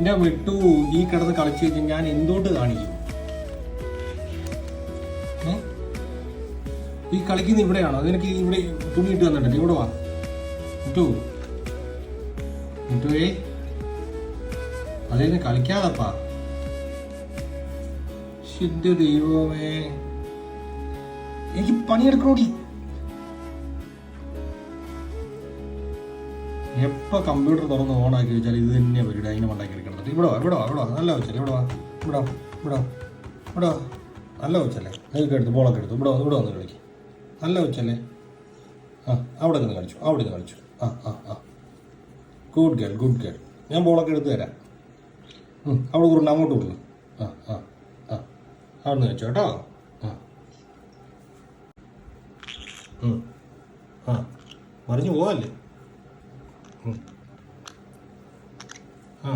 എന്റെ വിട്ടു ഈ കിടന്ന് കളിച്ചു കഴിഞ്ഞാൽ ഞാൻ എന്തുകൊണ്ട് കാണിക്കും? ഈ കളിക്കുന്ന ഇവിടെയാണോ? അതെനിക്ക് ഇവിടെ തുണി ഇട്ട് തന്നിട്ടുണ്ട്. ഇവിടെ വാ വിട്ടു വിട്ടുവേ, അതേന്ന് കളിക്കാതപ്പാ. ശുദ്ധ ദൈവമേ, എനിക്ക് പണിയെടുക്കണോടി. എപ്പോൾ കമ്പ്യൂട്ടർ തുറന്ന് ഓണാക്കി വെച്ചാൽ ഇത് തന്നെ പരിപാടി. അതിനെ ഉണ്ടാക്കി എടുക്കണം. ഇവിടെ വാ ഇവിടെ വാ ഇവിടെ വാ, നല്ല വെച്ചല്ലേ. ഇവിടെ വാ ഇവിടെ ഇവിടെ ഇവിടെ വാ, നല്ല വെച്ചല്ലേ. നിങ്ങൾക്ക് എടുത്ത് ബോളൊക്കെ എടുത്തു. ഇവിടെ ഇവിടെ വന്ന് കളിക്കും. നല്ല വെച്ചല്ലേ. ആ അവിടെ നിന്ന് കളിച്ചു, അവിടെ നിന്ന് കളിച്ചു. ആ ആ ആ, ഗുഡ് ഗേൾ ഗുഡ് ഗേൾ. ഞാൻ ബോളൊക്കെ എടുത്ത് തരാം. അവിടെ ഉരുണ്ട്, അങ്ങോട്ട് ഉരുളു. ആ ആ ആ, അവിടെ നിന്ന് വെച്ചോ കേട്ടോ. ആ ആ, മറിഞ്ഞു പോവല്ലേ. ആ